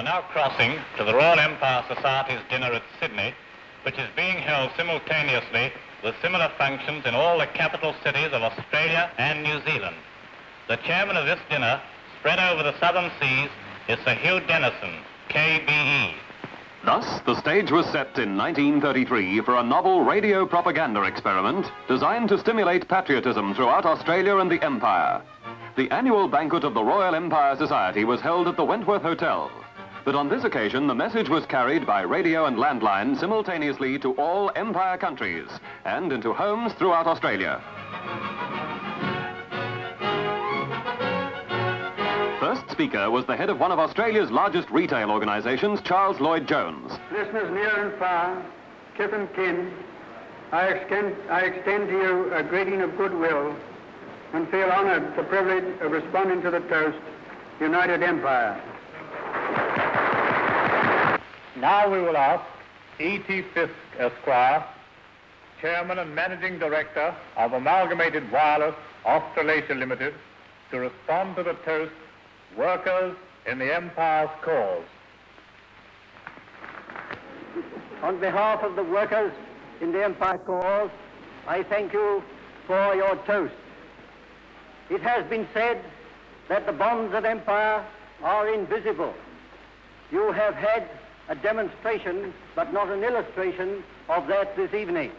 are now crossing to the Royal Empire Society's dinner at Sydney, which is being held simultaneously with similar functions in all the capital cities of Australia and New Zealand. The chairman of this dinner, spread over the southern seas, is Sir Hugh Denison, KBE. Thus, the stage was set in 1933 for a novel radio propaganda experiment designed to stimulate patriotism throughout Australia and the Empire. The annual banquet of the Royal Empire Society was held at the Wentworth Hotel. But on this occasion, the message was carried by radio and landline simultaneously to all Empire countries and into homes throughout Australia. First speaker was the head of one of Australia's largest retail organisations, Charles Lloyd Jones. Listeners near and far, kith and kin, I extend to you a greeting of goodwill and feel honoured the privilege of responding to the toast, United Empire. Now we will ask E.T. Fisk, Esquire, Chairman and Managing Director of Amalgamated Wireless Australasia Limited, to respond to the toast, Workers in the Empire's Cause. On behalf of the workers in the Empire cause, I thank you for your toast. It has been said that the bonds of empire are invisible. You have had a demonstration, but not an illustration, of that this evening.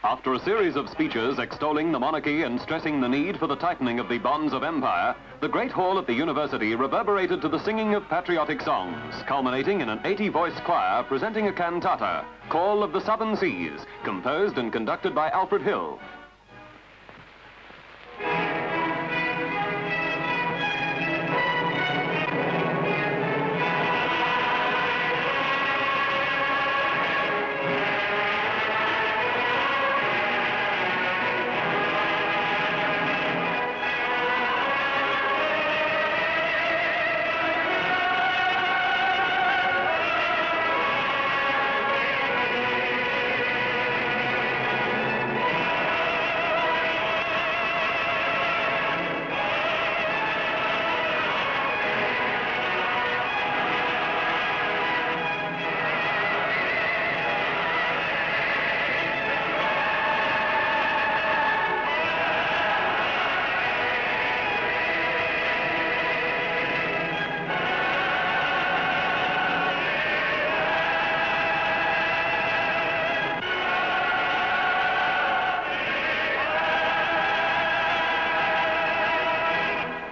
After a series of speeches extolling the monarchy and stressing the need for the tightening of the bonds of empire, the Great Hall at the University reverberated to the singing of patriotic songs, culminating in an 80-voice choir presenting a cantata, Call of the Southern Seas, composed and conducted by Alfred Hill.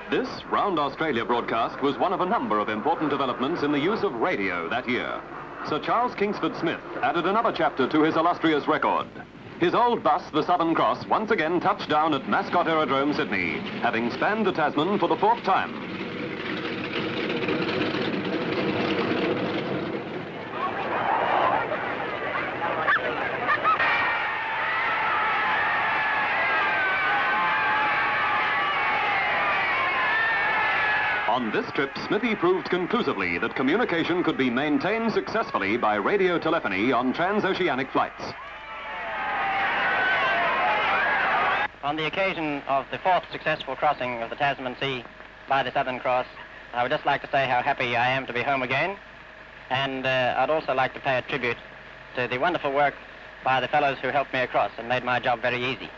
This Round Australia broadcast was one of a number of important developments in the use of radio that year. Sir Charles Kingsford Smith added another chapter to his illustrious record. His old bus, the Southern Cross, once again touched down at Mascot Aerodrome, Sydney, having spanned the Tasman for the 4th time. On this trip, Smithy proved conclusively that communication could be maintained successfully by radio telephony on transoceanic flights. On the occasion of the 4th successful crossing of the Tasman Sea by the Southern Cross, I would just like to say how happy I am to be home again, and I'd also like to pay a tribute to the wonderful work by the fellows who helped me across and made my job very easy.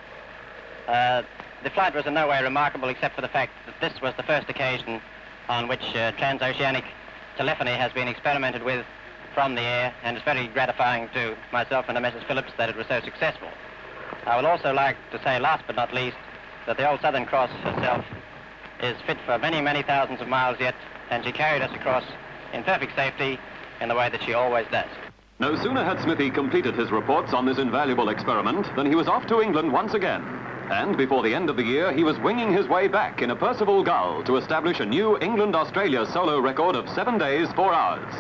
The flight was in no way remarkable except for the fact that this was the first occasion on which transoceanic telephony has been experimented with from the air, and it's very gratifying to myself and to Mrs. Phillips that it was so successful. I would also like to say, last but not least, that the old Southern Cross herself is fit for many, many thousands of miles yet, and she carried us across in perfect safety in the way that she always does. No sooner had Smithy completed his reports on this invaluable experiment than he was off to England once again. And before the end of the year, he was winging his way back in a Percival Gull to establish a new England-Australia solo record of 7 days, 4 hours.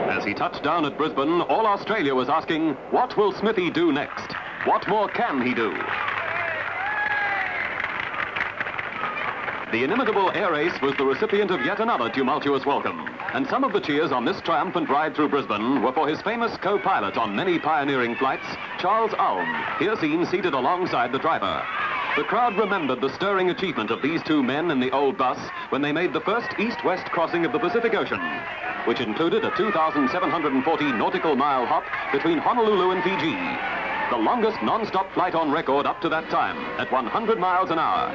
As he touched down at Brisbane, all Australia was asking, what will Smithy do next? What more can he do? The inimitable air ace was the recipient of yet another tumultuous welcome, and some of the cheers on this triumphant ride through Brisbane were for his famous co-pilot on many pioneering flights, Charles Ulm, here seen seated alongside the driver. The crowd remembered the stirring achievement of these two men in the old bus when they made the first east-west crossing of the Pacific Ocean, which included a 2,740 nautical mile hop between Honolulu and Fiji, the longest non-stop flight on record up to that time, at 100 miles an hour.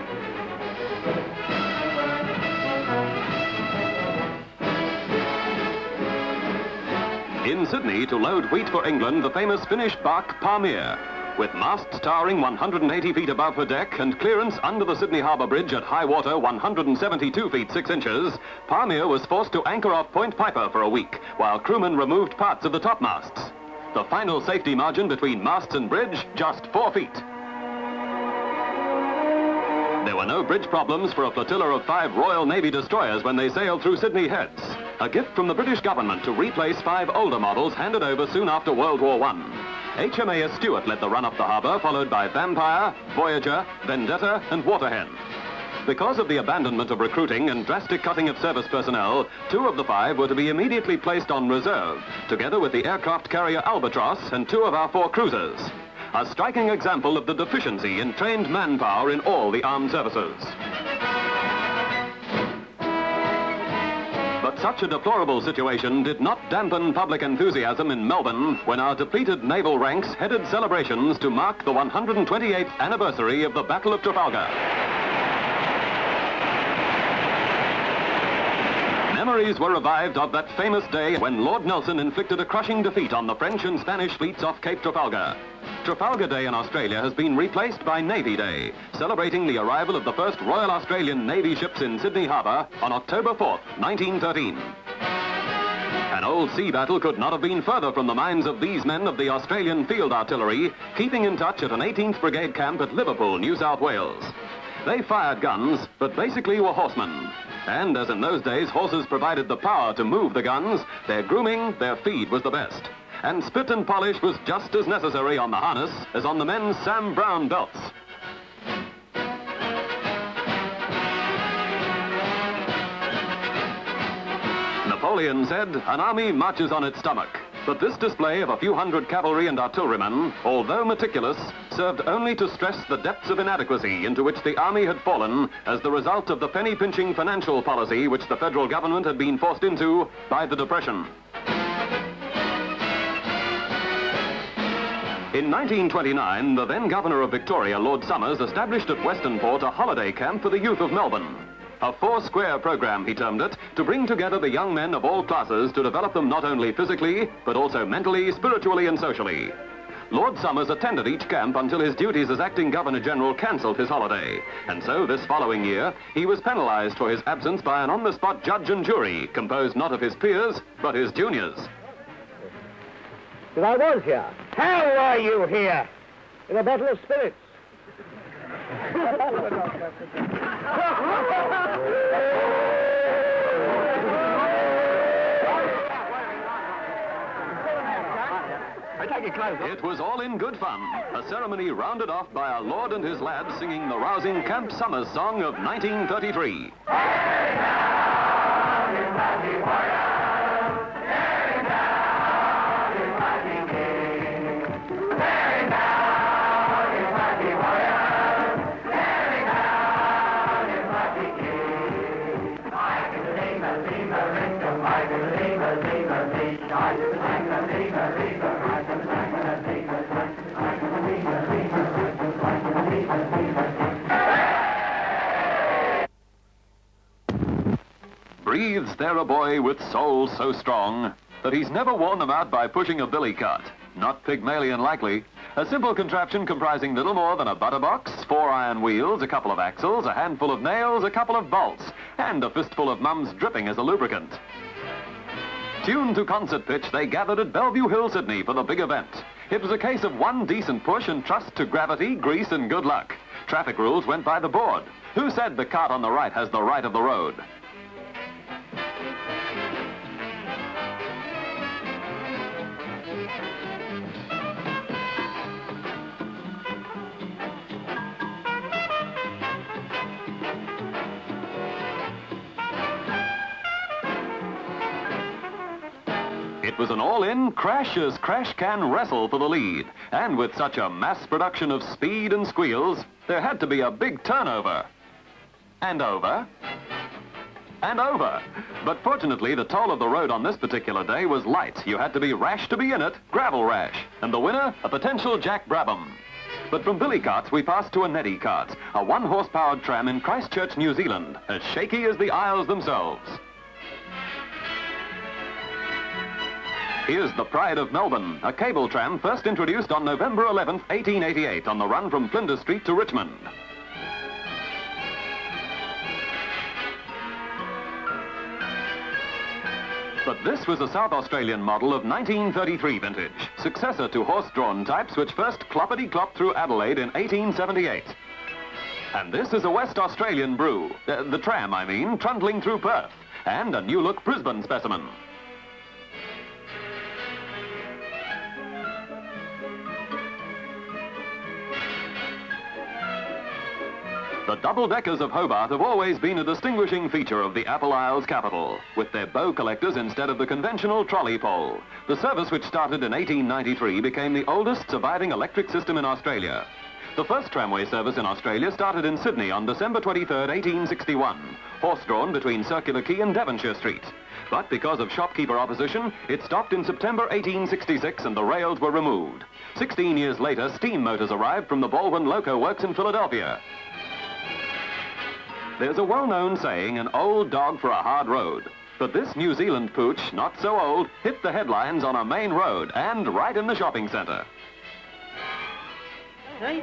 In Sydney, to load wheat for England, the famous Finnish barque Palmyr, with masts towering 180 feet above her deck and clearance under the Sydney Harbour Bridge at high water 172 feet 6 inches, Palmyr was forced to anchor off Point Piper for a week, while crewmen removed parts of the topmasts. The final safety margin between masts and bridge, just 4 feet. There were no bridge problems for a flotilla of 5 Royal Navy destroyers when they sailed through Sydney Heads, a gift from the British government to replace 5 older models handed over soon after World War I. HMAS Stuart led the run up the harbour, followed by Vampire, Voyager, Vendetta and Waterhen. Because of the abandonment of recruiting and drastic cutting of service personnel, 2 of the 5 were to be immediately placed on reserve, together with the aircraft carrier Albatross and 2 of our 4 cruisers. A striking example of the deficiency in trained manpower in all the armed services. But such a deplorable situation did not dampen public enthusiasm in Melbourne when our depleted naval ranks headed celebrations to mark the 128th anniversary of the Battle of Trafalgar. Memories were revived of that famous day when Lord Nelson inflicted a crushing defeat on the French and Spanish fleets off Cape Trafalgar. Trafalgar Day in Australia has been replaced by Navy Day, celebrating the arrival of the first Royal Australian Navy ships in Sydney Harbour on October 4th, 1913. An old sea battle could not have been further from the minds of these men of the Australian Field Artillery, keeping in touch at an 18th Brigade camp at Liverpool, New South Wales. They fired guns, but basically were horsemen. And as in those days horses provided the power to move the guns, their grooming, their feed was the best. And spit and polish was just as necessary on the harness as on the men's Sam Brown belts. Napoleon said, "An army marches on its stomach." But this display of a few hundred cavalry and artillerymen, although meticulous, served only to stress the depths of inadequacy into which the army had fallen as the result of the penny-pinching financial policy which the federal government had been forced into by the Depression. In 1929, the then Governor of Victoria, Lord Somers, established at Western Port a holiday camp for the youth of Melbourne. A 4-square program, he termed it, to bring together the young men of all classes to develop them not only physically, but also mentally, spiritually and socially. Lord Somers attended each camp until his duties as acting Governor-General cancelled his holiday, and so this following year, he was penalised for his absence by an on-the-spot judge and jury, composed not of his peers, but his juniors. But I was here. How are you here? In a battle of spirits. It was all in good fun, a ceremony rounded off by a lord and his lads singing the rousing Camp Summers song of 1933. Breathes there a boy with soul so strong that he's never worn them out by pushing a billy cart. Not Pygmalion likely. A simple contraption comprising little more than a butter box, 4 iron wheels, a couple of axles, a handful of nails, a couple of bolts, and a fistful of Mum's dripping as a lubricant. Tuned to concert pitch, they gathered at Bellevue Hill, Sydney for the big event. It was a case of one decent push and trust to gravity, grease and good luck. Traffic rules went by the board. Who said the cart on the right has the right of the road? It was an all-in crash as crash can wrestle for the lead. And with such a mass production of speed and squeals, there had to be a big turnover. And over. And over. But fortunately, the toll of the road on this particular day was light. You had to be rash to be in it, gravel rash. And the winner, a potential Jack Brabham. But from billy carts, we passed to a Neddy cart, a one-horse-powered tram in Christchurch, New Zealand, as shaky as the Isles themselves. Here's the pride of Melbourne, a cable tram first introduced on November 11th, 1888, on the run from Flinders Street to Richmond. But this was a South Australian model of 1933 vintage, successor to horse-drawn types which first cloppity-clopped through Adelaide in 1878. And this is a West Australian brew, the tram, I mean, trundling through Perth, and a new-look Brisbane specimen. The double-deckers of Hobart have always been a distinguishing feature of the Apple Isles capital, with their bow collectors instead of the conventional trolley pole. The service, which started in 1893, became the oldest surviving electric system in Australia. The first tramway service in Australia started in Sydney on December 23, 1861, horse-drawn between Circular Quay and Devonshire Street. But because of shopkeeper opposition, it stopped in September 1866 and the rails were removed. 16 years later, steam motors arrived from the Baldwin Loco Works in Philadelphia. There's a well-known saying, an old dog for a hard road. But this New Zealand pooch, not so old, hit the headlines on a main road and right in the shopping centre. Hey,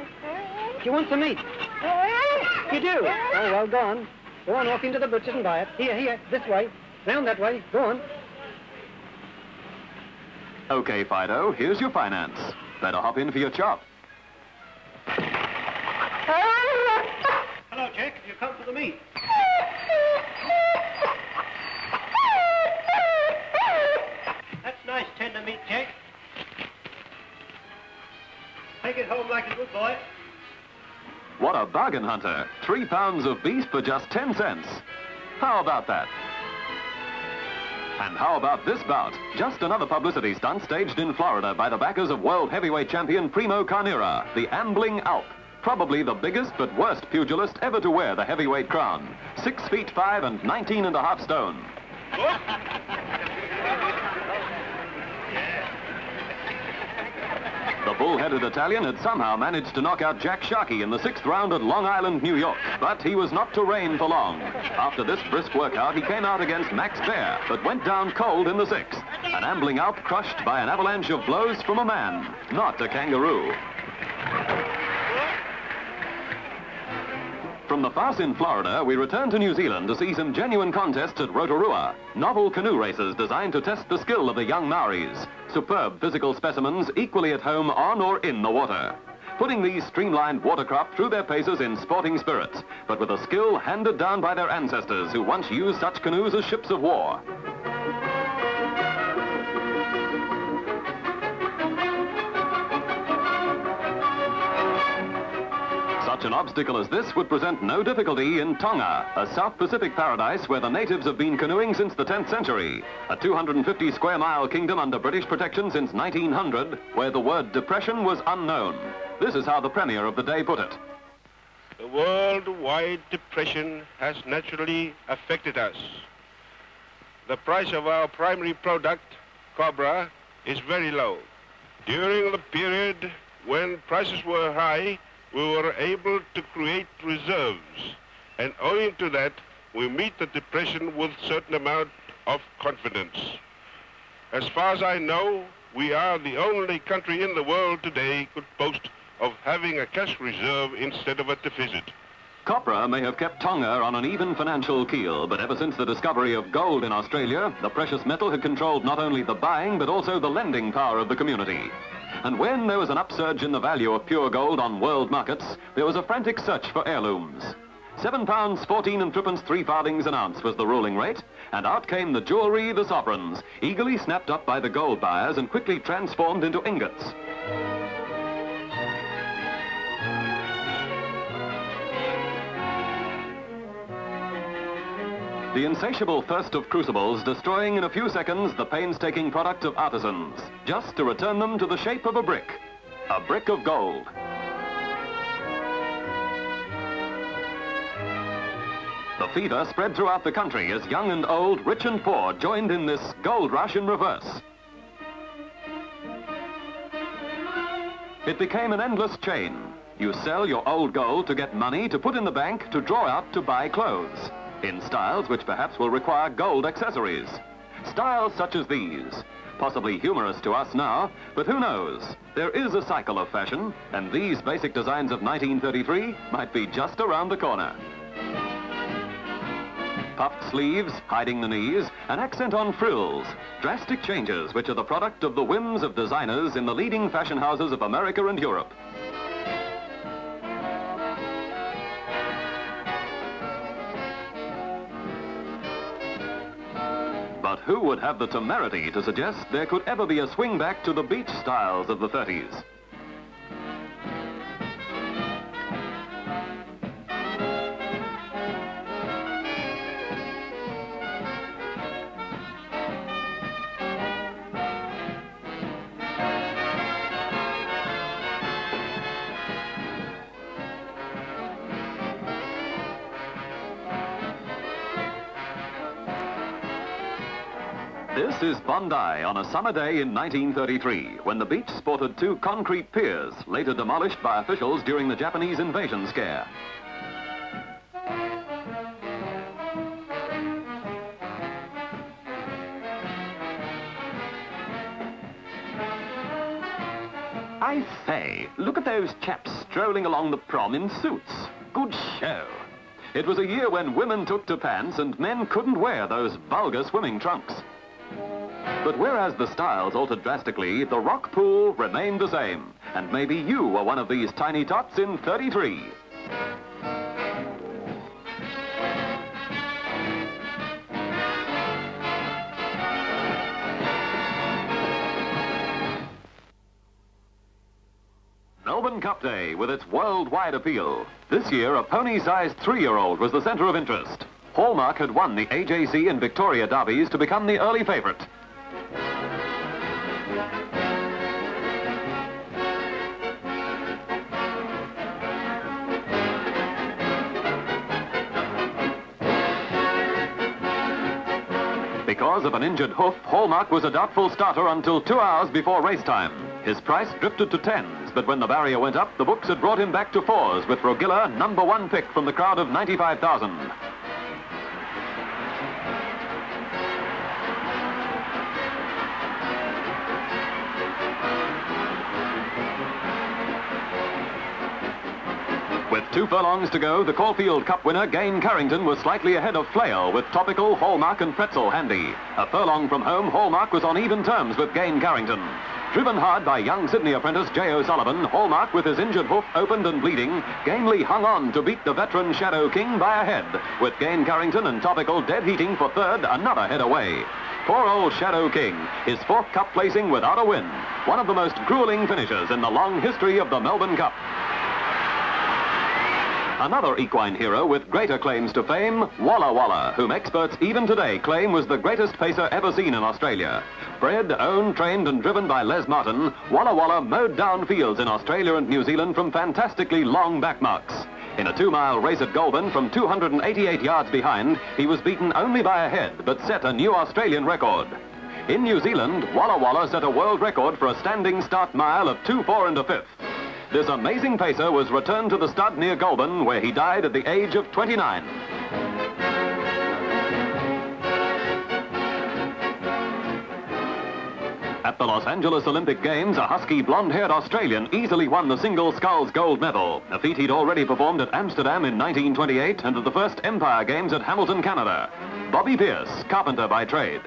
do you want some meat? You do? Oh, well, go on. Go on, walk into the butcher's and buy it. Here, this way. Round that way. Go on. Okay, Fido, here's your finance. Better hop in for your chop. Hello, Jack. You come for the meat. That's nice tender meat, Jack. Take it home like a good boy. What a bargain hunter. 3 pounds of beef for just 10 cents. How about that? And how about this bout? Just another publicity stunt staged in Florida by the backers of world heavyweight champion Primo Carnera, the Ambling Alp. Probably the biggest but worst pugilist ever to wear the heavyweight crown. 6 feet 5 and 19.5 stone. The bull-headed Italian had somehow managed to knock out Jack Sharkey in the 6th round at Long Island, New York. But he was not to reign for long. After this brisk workout, he came out against Max Baer, but went down cold in the 6th. An Ambling Alp crushed by an avalanche of blows from a man, not a kangaroo. From the farce in Florida, we return to New Zealand to see some genuine contests at Rotorua, novel canoe races designed to test the skill of the young Maoris. Superb physical specimens equally at home on or in the water. Putting these streamlined watercraft through their paces in sporting spirit, but with a skill handed down by their ancestors who once used such canoes as ships of war. Such an obstacle as this would present no difficulty in Tonga, a South Pacific paradise where the natives have been canoeing since the 10th century. A 250 square mile kingdom under British protection since 1900, where the word depression was unknown. This is how the Premier of the day put it. The worldwide depression has naturally affected us. The price of our primary product, cobra, is very low. During the period when prices were high, we were able to create reserves, and owing to that, we meet the depression with a certain amount of confidence. As far as I know, we are the only country in the world today could boast of having a cash reserve instead of a deficit. Copra may have kept Tonga on an even financial keel, but ever since the discovery of gold in Australia, the precious metal had controlled not only the buying, but also the lending power of the community. And when there was an upsurge in the value of pure gold on world markets, there was a frantic search for heirlooms. £7 14 and 3 farthings an ounce was the ruling rate, and out came the jewellery, the sovereigns, eagerly snapped up by the gold buyers and quickly transformed into ingots. The insatiable thirst of crucibles destroying in a few seconds the painstaking product of artisans, just to return them to the shape of a brick of gold. The fever spread throughout the country as young and old, rich and poor joined in this gold rush in reverse. It became an endless chain. You sell your old gold to get money to put in the bank, to draw out to buy clothes, in styles which perhaps will require gold accessories. Styles such as these, possibly humorous to us now, but who knows? There is a cycle of fashion, and these basic designs of 1933 might be just around the corner. Puffed sleeves, hiding the knees, an accent on frills, drastic changes which are the product of the whims of designers in the leading fashion houses of America and Europe. But who would have the temerity to suggest there could ever be a swing back to the beach styles of the 30s? This is Bondi on a summer day in 1933, when the beach sported two concrete piers, later demolished by officials during the Japanese invasion scare. I say, look at those chaps strolling along the prom in suits. Good show. It was a year when women took to pants and men couldn't wear those vulgar swimming trunks. But whereas the styles altered drastically, the rock pool remained the same. And maybe you were one of these tiny tots in 33. Melbourne Cup Day with its worldwide appeal. This year, a pony-sized 3-year-old was the centre of interest. Hallmark had won the AJC and Victoria Derbies to become the early favourite. Because of an injured hoof, Hallmark was a doubtful starter until 2 hours before race time. His price drifted to 10s, but when the barrier went up, the books had brought him back to 4s with Rogilla, #1 pick from the crowd of 95,000. With 2 furlongs to go, the Caulfield Cup winner, Gain Carrington, was slightly ahead of Flail, with Topical, Hallmark and Pretzel handy. A furlong from home, Hallmark was on even terms with Gain Carrington. Driven hard by young Sydney apprentice J. O'Sullivan, Hallmark, with his injured hoof opened and bleeding, gamely hung on to beat the veteran Shadow King by a head, with Gain Carrington and Topical dead heating for third, another head away. Poor old Shadow King, his 4th cup placing without a win. One of the most grueling finishes in the long history of the Melbourne Cup. Another equine hero with greater claims to fame, Walla Walla, whom experts even today claim was the greatest pacer ever seen in Australia. Bred, owned, trained and driven by Les Martin, Walla Walla mowed down fields in Australia and New Zealand from fantastically long back marks. In a 2-mile race at Goulburn from 288 yards behind, he was beaten only by a head, but set a new Australian record. In New Zealand, Walla Walla set a world record for a standing start mile of 2, 4 and a 5th. This amazing pacer was returned to the stud near Goulburn, where he died at the age of 29. At the Los Angeles Olympic Games, a husky blonde-haired Australian easily won the single sculls gold medal, a feat he'd already performed at Amsterdam in 1928 and at the first Empire Games at Hamilton, Canada. Bobby Pierce, carpenter by trade.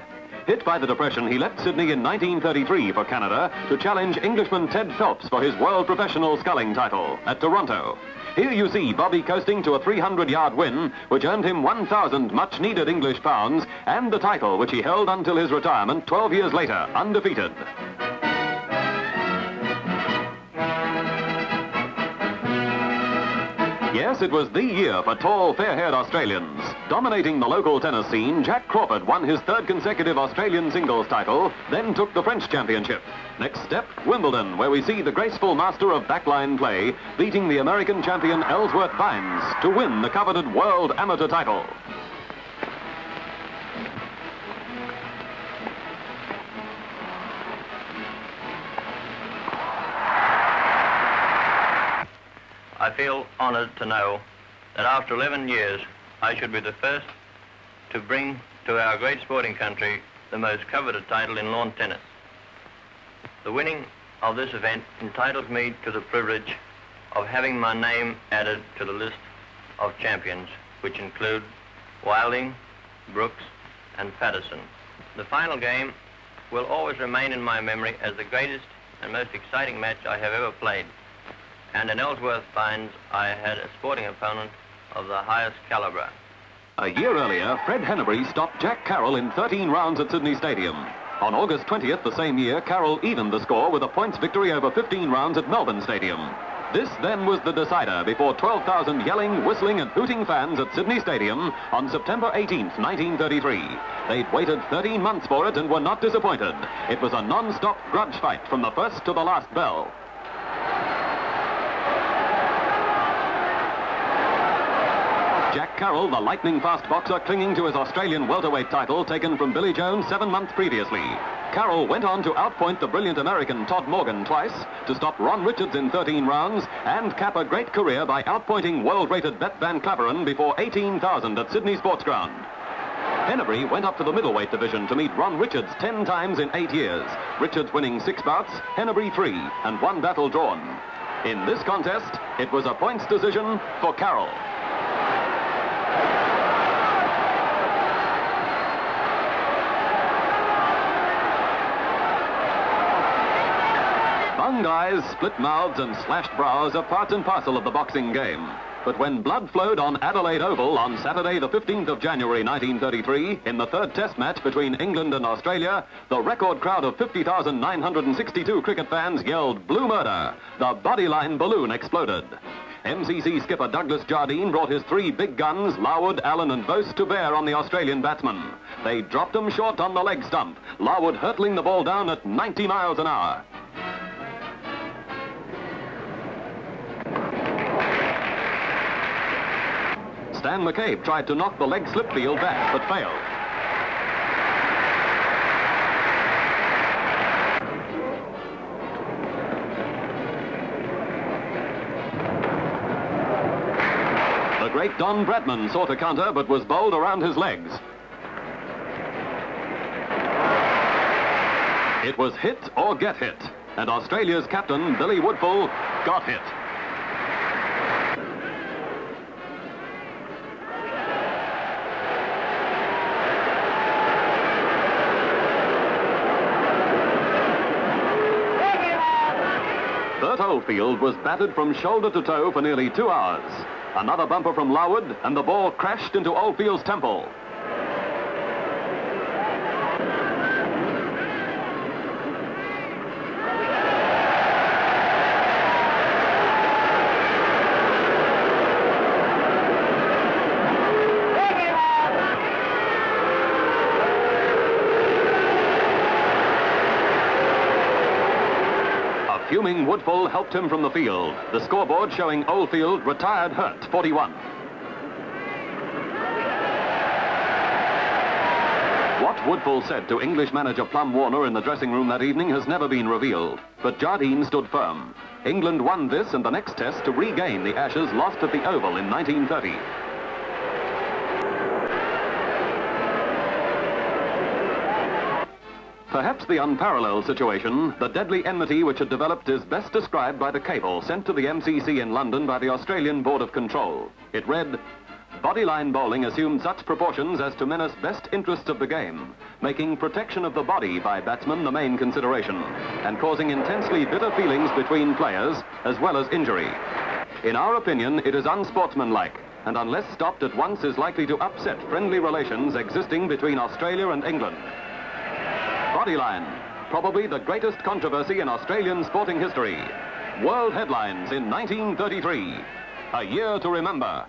Hit by the Depression, he left Sydney in 1933 for Canada to challenge Englishman Ted Phelps for his world professional sculling title at Toronto. Here you see Bobby coasting to a 300-yard win, which earned him 1,000 much-needed English pounds and the title which he held until his retirement 12 years later, undefeated. Yes, it was the year for tall, fair-haired Australians. Dominating the local tennis scene, Jack Crawford won his third consecutive Australian singles title, then took the French championship. Next step, Wimbledon, where we see the graceful master of backline play beating the American champion Ellsworth Vines to win the coveted World Amateur title. I feel honoured to know that after 11 years, I should be the first to bring to our great sporting country the most coveted title in lawn tennis. The winning of this event entitles me to the privilege of having my name added to the list of champions, which include Wilding, Brooks, and Patterson. The final game will always remain in my memory as the greatest and most exciting match I have ever played. And in Ellsworth Vines, I had a sporting opponent of the highest calibre. A year earlier, Fred Hennebery stopped Jack Carroll in 13 rounds at Sydney Stadium. On August 20th the same year, Carroll evened the score with a points victory over 15 rounds at Melbourne Stadium. This then was the decider before 12,000 yelling, whistling and hooting fans at Sydney Stadium on September 18th, 1933. They'd waited 13 months for it and were not disappointed. It was a non-stop grudge fight from the first to the last bell. Jack Carroll, the lightning-fast boxer, clinging to his Australian welterweight title taken from Billy Jones 7 months previously. Carroll went on to outpoint the brilliant American Todd Morgan twice, to stop Ron Richards in 13 rounds, and cap a great career by outpointing world-rated Bet Van Claveren before 18,000 at Sydney Sports Ground. Hennebery went up to the middleweight division to meet Ron Richards 10 times in 8 years, Richards winning 6 bouts, Hennebery 3, and 1 battle drawn. In this contest, it was a points decision for Carroll. Bunged eyes, split mouths and slashed brows are part and parcel of the boxing game. But when blood flowed on Adelaide Oval on Saturday the 15th of January 1933 in the third test match between England and Australia, the record crowd of 50,962 cricket fans yelled "Blue Murder." The bodyline balloon exploded. MCC skipper Douglas Jardine brought his 3 big guns, Larwood, Allen and Bose, to bear on the Australian batsmen. They dropped them short on the leg stump, Larwood hurtling the ball down at 90 miles an hour. Stan McCabe tried to knock the leg slip field back, but failed. The great Don Bradman sought a counter, but was bowled around his legs. It was hit or get hit, and Australia's captain, Billy Woodfull, got hit. Oldfield was battered from shoulder to toe for nearly 2 hours. Another bumper from Larwood, and the ball crashed into Oldfield's temple. Fuming Woodfull helped him from the field. The scoreboard showing Oldfield retired hurt, 41. What Woodfull said to English manager Plum Warner in the dressing room that evening has never been revealed, but Jardine stood firm. England won this and the next test to regain the Ashes lost at the Oval in 1930. Perhaps the unparalleled situation, the deadly enmity which had developed, is best described by the cable sent to the MCC in London by the Australian Board of Control. It read, "Bodyline bowling assumed such proportions as to menace best interests of the game, making protection of the body by batsmen the main consideration, and causing intensely bitter feelings between players, as well as injury. In our opinion, it is unsportsmanlike, and unless stopped at once is likely to upset friendly relations existing between Australia and England." Bodyline, probably the greatest controversy in Australian sporting history. World headlines in 1933. A year to remember.